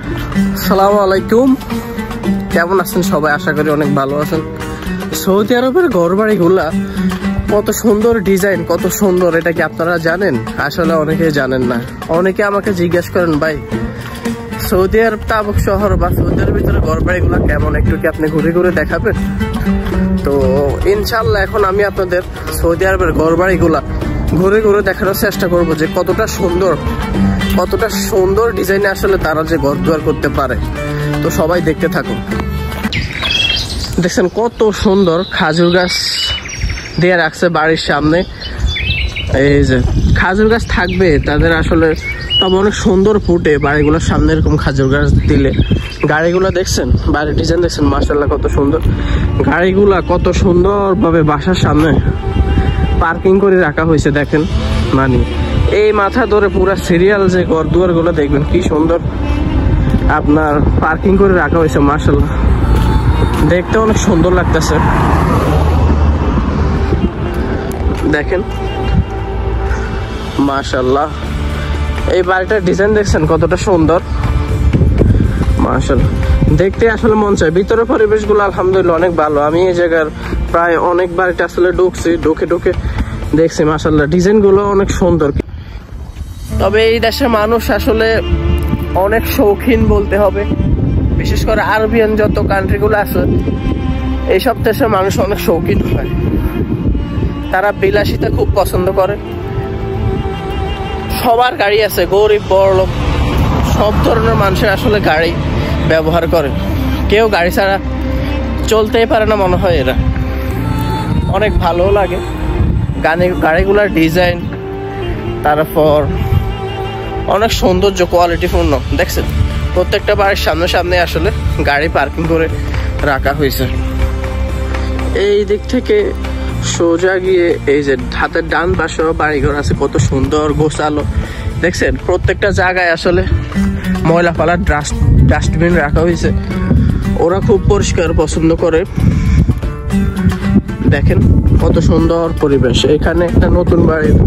আসসালামু আলাইকুম, কেমন আছেন সবাই? আশা করি অনেক ভালো আছেন। সৌদি আরবের ঘরবাড়িগুলা কত সুন্দর ডিজাইন, কত সুন্দর, এটা কি আপনারা জানেন? আসলে অনেকে জানেন না। অনেকে আমাকে জিজ্ঞেস করেন, ভাই সৌদি আরব তাবুক শহর বা সৌদি আরবের ভিতরে ঘরবাড়িগুলা কেমন, একটু কি আপনি ঘুরে ঘুরে দেখাবেন? তো ইনশাল্লাহ এখন আমি আপনাদের সৌদি আরবের ঘরবাড়িগুলা ঘুরে ঘুরে দেখানোর চেষ্টা করব যে কতটা সুন্দর ডিজাইনে আসলে তারা যে ঘর দুয়ার করতে পারে। তো সবাই দেখতে থাকুন। দেখছেন কত সুন্দর খাজুর গাছ দিয়ে রাখছে বাড়ির সামনে। এই যে খাজুর গাছ থাকবে তাদের আসলে তবে অনেক সুন্দর ফুটে বাড়িগুলোর সামনে এরকম খাজুর গাছ দিলে। গাড়িগুলো দেখছেন, বাড়ির ডিজাইন দেখছেন, মাশাআল্লাহ কত সুন্দর। গাড়িগুলা কত সুন্দরভাবে বাসার সামনে পার্কিং করে রাখা হয়েছে দেখেন। মানে এই মাথা ধরে পুরো সিরিয়াল যে ঘর দুয়ার গুলো দেখবেন কি সুন্দর আপনার পার্কিং করে রাখা হয়েছে। মাশাআল্লাহ দেখতে অনেক সুন্দর লাগতেছে। দেখেন মাশাআল্লাহ এই বাড়িটার ডিজাইন দেখছেন কতটা সুন্দর। মাশাআল্লাহ দেখতে আসলে মন চায়। ভিতরের পরিবেশগুলো আলহামদুলিল্লাহ অনেক ভালো। আমি এই জায়গার প্রায় অনেক বাড়িতে আসলে ঢুকে দেখছি মাশাআল্লাহ ডিজাইন গুলো অনেক সুন্দর। তবে এই দেশের মানুষ আসলে অনেক শৌখিন বলতে হবে। বিশেষ করে আরবিয়ান যত কান্ট্রিগুলো আছে এইসব দেশের মানুষ অনেক শৌখিন হয়। তারা বিলাসিতা খুব পছন্দ করে। সবার গাড়ি আছে, গরিব বড়লোক সব ধরনের মানুষের আসলে গাড়ি ব্যবহার করে। কেউ গাড়ি ছাড়া চলতেই পারে না মনে হয়। এরা অনেক ভালো লাগে গাড়িগুলার ডিজাইন, তারপর অনেক সৌন্দর্য, কোয়ালিটিপূর্ণ। দেখছেন প্রত্যেকটা বাড়ির সামনে আসলে গাড়ি পার্কিং করে রাখা হয়েছে। এই দিক থেকে সোজা গিয়ে এই যে হাতের ডান পাশে বাড়িঘর আছে, কত সুন্দর গোছালো। দেখছেন প্রত্যেকটা জায়গায় আসলে ময়লা ফালার ডাস্টবিন রাখা হয়েছে। ওরা খুব পরিষ্কার পছন্দ করে। দেখেন কত সুন্দর পরিবেশ। এখানে একটা নতুন বাড়ির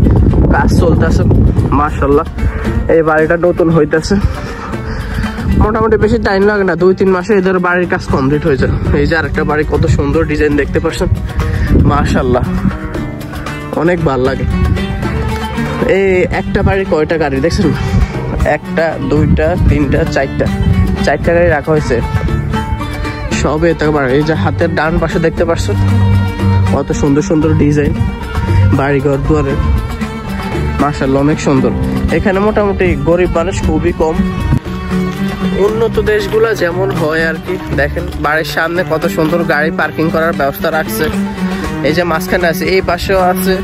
কাজ চলতেছে। মাশাআল্লাহ এই বাড়িটা নতুন হইতেছে, মোটামুটি বেশি টাইম লাগে না, 2-3 মাসে এদের বাড়ির কাজ কমপ্লিট হয়ে যায়। এই যে আরেকটা বাড়ি, কত সুন্দর ডিজাইন দেখতে পাচ্ছেন। মাশাআল্লাহ অনেক ভালো লাগে। এই একটা বাড়ি কয়টা গাড়ি দেখছেন? 1টা 2টা 3টা 4টা গাড়ি রাখা হয়েছে। সবে এই যে হাতের ডান পাশে দেখতে পাচ্ছেন কত সুন্দর ডিজাইন বাড়িঘর দুয়ারে। মাশাআল্লাহ অনেক সুন্দর। এখানে মোটামুটি গরিব মানুষ খুবই কম। উন্নত দেশগুলা যেমন হয় আর কি। দেখেন বাড়ির সামনে কত সুন্দর গাড়ি পার্কিং করার ব্যবস্থা রাখছে। এই যে মাঝখানে আছে, এই পাশেও আছে,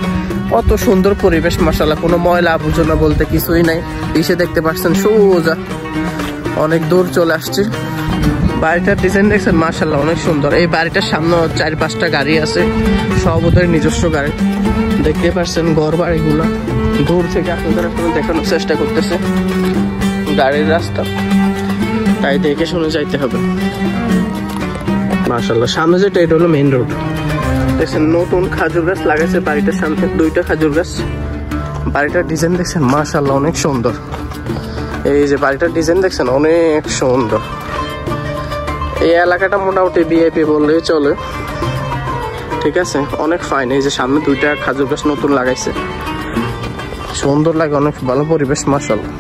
কত সুন্দর পরিবেশ। মাশাআল্লাহ কোনো ময়লা আবর্জনা বলতে কিছুই নাই। পিছে দেখতে পাচ্ছেন সোজা অনেক দূর চলে আসছে। বাড়িটার ডিজাইন দেখছেন মাশাআল্লাহ অনেক সুন্দর। এই বাড়িটার সামনে 4-5টা গাড়ি আছে, সব ওদের নিজস্ব গাড়ি। দেখতে পাচ্ছেন ঘর বাড়িগুলো দূর থেকে আপনাদের দেখানোর চেষ্টা করতেছে। গাড়ির রাস্তা, তাই দেখে শুনে যাইতে হবে। মাশাআল্লাহ সামনে যেটা এটা হলো মেইন রোড। দেখছেন নতুন খাজুর গাছ লাগাইছে বাড়িটার সামনে, 2টা খাজুর গাছ। বাড়িটার ডিজাইন দেখছেন মাশাআল্লাহ অনেক সুন্দর। এই যে বাড়িটার ডিজাইন দেখছেন অনেক সুন্দর। এই এলাকাটা মোটামুটি ভিআইপি বললেই চলে। ঠিক আছে, অনেক ফাইন। এই যে সামনে 2টা খাজুর গাছ নতুন লাগাইছে, সুন্দর লাগে, অনেক ভালো পরিবেশ। মাশাআল্লাহ।